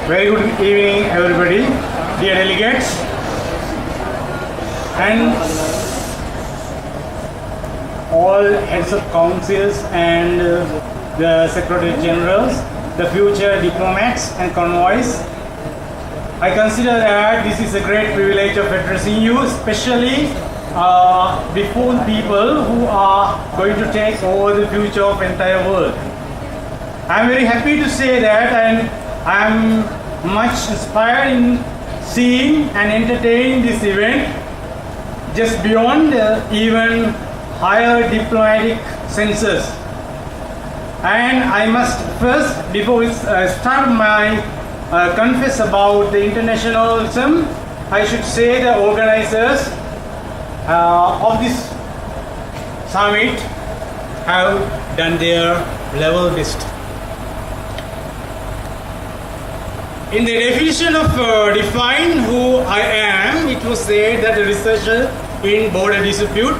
Very good evening, everybody, dear delegates, and all heads of councils and the secretary generals, the future diplomats and convoys. I consider that this is a great privilege of addressing you, especially before people who are going to take over the future of entire world. I am very happy to say that, and I am much inspired in seeing and entertaining this event just beyond even higher diplomatic senses. And I must first, before we start my confess about the internationalism, I should say the organizers of this summit have done their level best. In the definition of define who I am, it was said that a researcher in border dispute.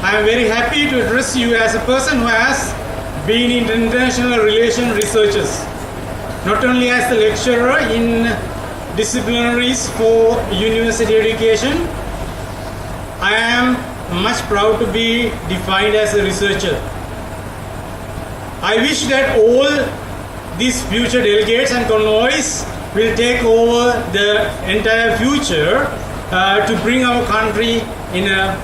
I am very happy to address you as a person who has been in international relations researches, not only as a lecturer in disciplinaries for university education. I am much proud to be defined as a researcher. I wish that all these future delegates and convoys will take over the entire future to bring our country in a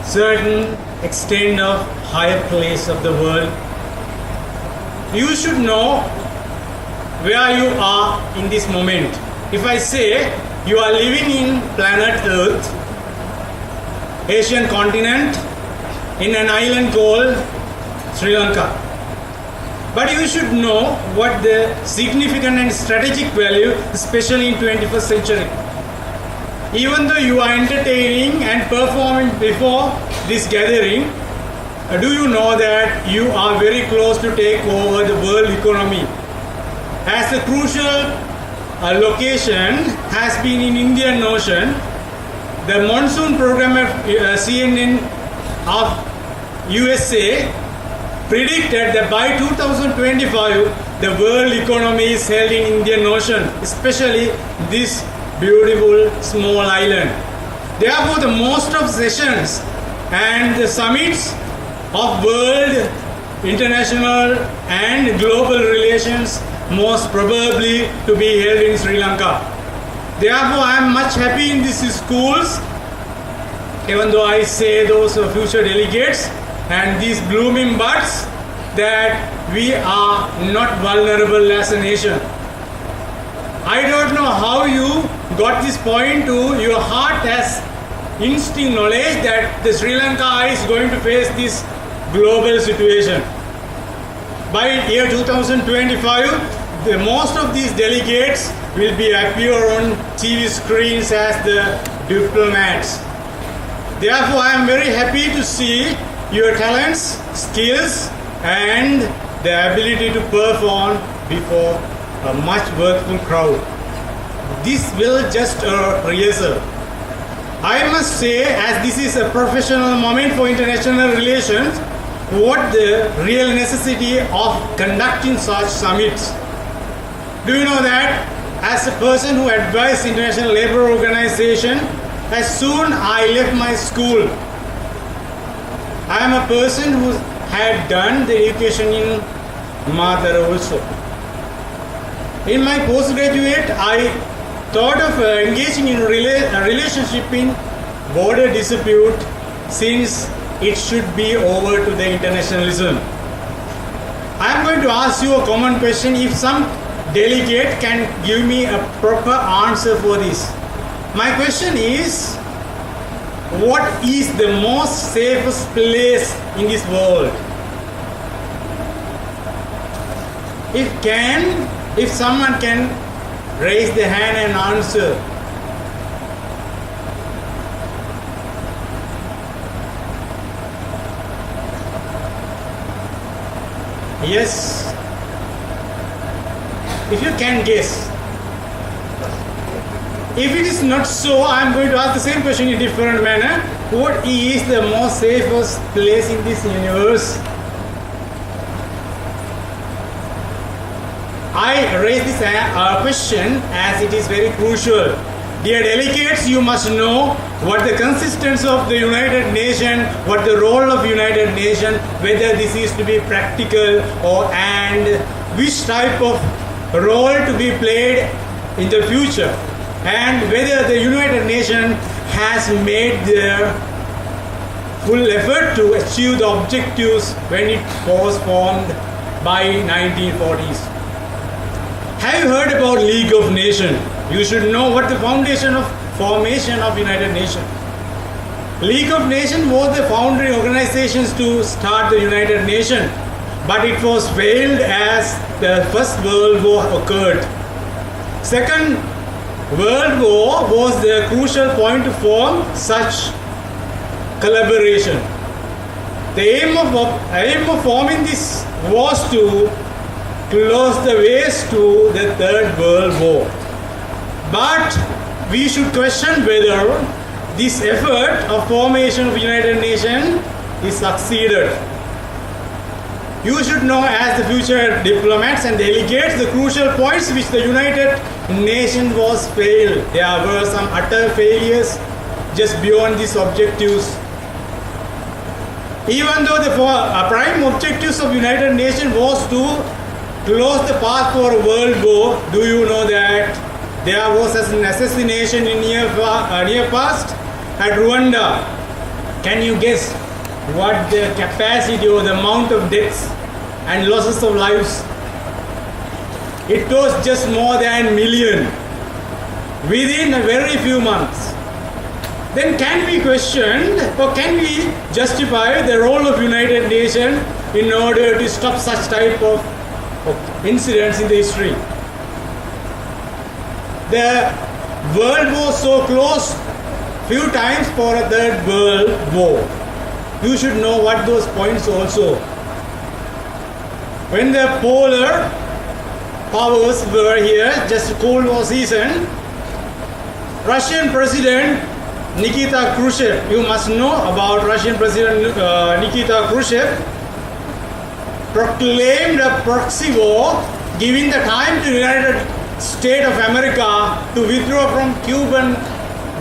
certain extent of higher place of the world. You should know where you are in this moment. If I say you are living in planet Earth, Asian continent, in an island called Sri Lanka. But you should know what the significant and strategic value, especially in 21st century. Even though you are entertaining and performing before this gathering, do you know that you are very close to take over the world economy? As a crucial location has been in Indian Ocean, the monsoon program of CNN of USA predicted that by 2025 the world economy is held in Indian Ocean, especially this beautiful small island. Therefore, the most of sessions and the summits of world, international and global relations most probably to be held in Sri Lanka. Therefore, I am much happy in these schools, even though I say those future delegates and these blooming buds, that we are not vulnerable as a nation. I don't know how you got this point to your heart as instinct knowledge that the Sri Lanka is going to face this global situation. By year 2025, the most of these delegates will be appear on TV screens as the diplomats. Therefore, I am very happy to see your talents, skills and the ability to perform before a much worthful crowd. This will just a rehearsal. I must say, as this is a professional moment for international relations, what the real necessity of conducting such summits. Do you know that as a person who advised International Labour Organization, as soon I left my school, I am a person who had done the education in Madara also. In my postgraduate, I thought of engaging in a relationship in border dispute, since it should be over to the internationalism. I am going to ask you a common question. If some delegate can give me a proper answer for this. My question is, what is the most safest place in this world? If someone can raise the hand and answer. Yes. If you can guess. If it is not so, I am going to ask the same question in a different manner. What is the most safest place in this universe? I raise this question as it is very crucial. Dear delegates, you must know what the consistency of the United Nations, what the role of United Nations, whether this is to be practical and which type of role to be played in the future, and whether the United Nations has made their full effort to achieve the objectives when it was formed by 1940s. Have you heard about League of Nations? You should know what the foundation of formation of United Nations. League of Nations was the founding organizations to start the United Nations, but it was failed as the First World War occurred. Second World War was the crucial point to form such collaboration. The aim of forming this was to close the ways to the Third World War. But we should question whether this effort of formation of United Nations is succeeded. You should know as the future diplomats and delegates the crucial points which the United Nations was failed. There were some utter failures just beyond these objectives. Even though the prime objectives of United Nations was to close the path for a world war, do you know that there was an assassination in near past at Rwanda? Can you guess what the capacity or the amount of deaths and losses of lives? It was just more than 1 million within a very few months. Then can we question or can we justify the role of United Nations in order to stop such type of incidents in the history? The world was so close few times for a Third World War. You should know what those points also. When the polar powers were here, just Cold War season, Russian President Nikita Khrushchev, you must know about Russian President Nikita Khrushchev, proclaimed a proxy war, giving the time to the United States of America to withdraw from Cuban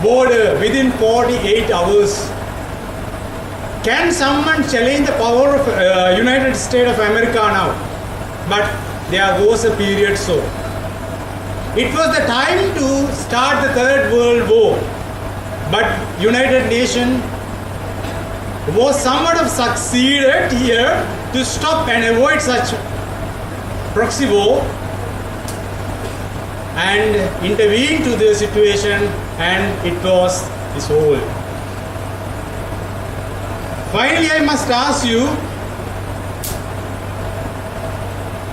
border within 48 hours. Can someone challenge the power of United States of America now? But there was a period so. It was the time to start the Third World War. But United Nations was somewhat of succeeded here to stop and avoid such proxy war and intervene to the situation, and it was dissolved. Finally, I must ask you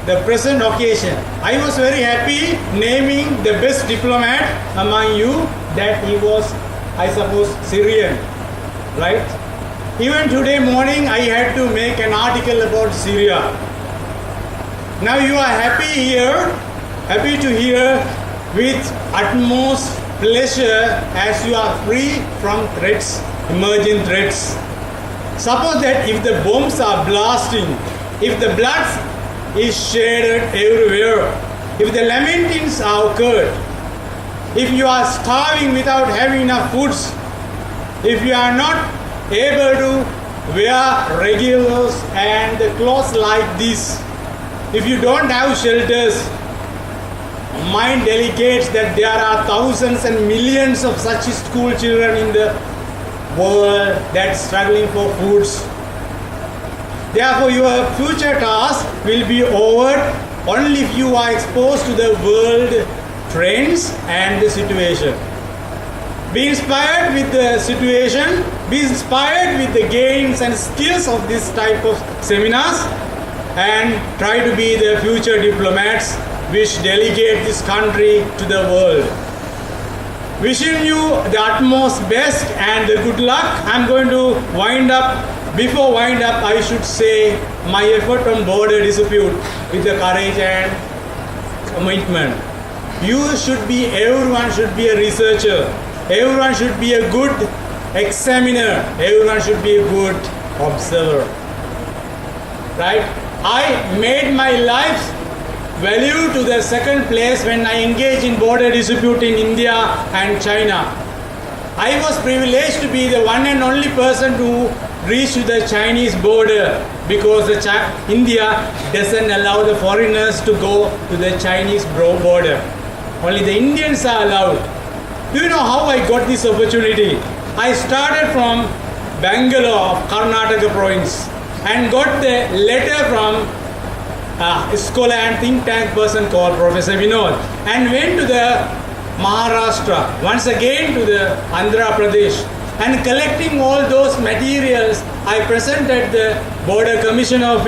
the present occasion. I was very happy naming the best diplomat among you that he was, I suppose, Syrian, right? Even today morning I had to make an article about Syria. Now you are happy to hear with utmost pleasure as you are free from threats, emerging threats. Suppose that if the bombs are blasting, if the blood is shed everywhere, if the lamentings are occurred, if you are starving without having enough foods, if you are not able to wear regulars and clothes like this, if you don't have shelters, mind delegates that there are thousands and millions of such school children in the world that struggling for foods. Therefore, your future task will be over only if you are exposed to the world trends and the situation. Be inspired with the situation, be inspired with the gains and skills of this type of seminars, and try to be the future diplomats which delegate this country to the world. Wishing you the utmost best and good luck. I'm going to wind up. Before wind up, I should say my effort on border dispute with the courage and commitment. Everyone should be a researcher. Everyone should be a good examiner. Everyone should be a good observer. Right? I made my life value to the second place when I engaged in border dispute in India and China. I was privileged to be the one and only person who reached to the Chinese border because India doesn't allow the foreigners to go to the Chinese border. Only the Indians are allowed. Do you know how I got this opportunity? I started from Bangalore of Karnataka province and got the letter from a scholar and think tank person called Professor Vinod and went to the Maharashtra, once again to the Andhra Pradesh, and collecting all those materials, I presented the Border Commission of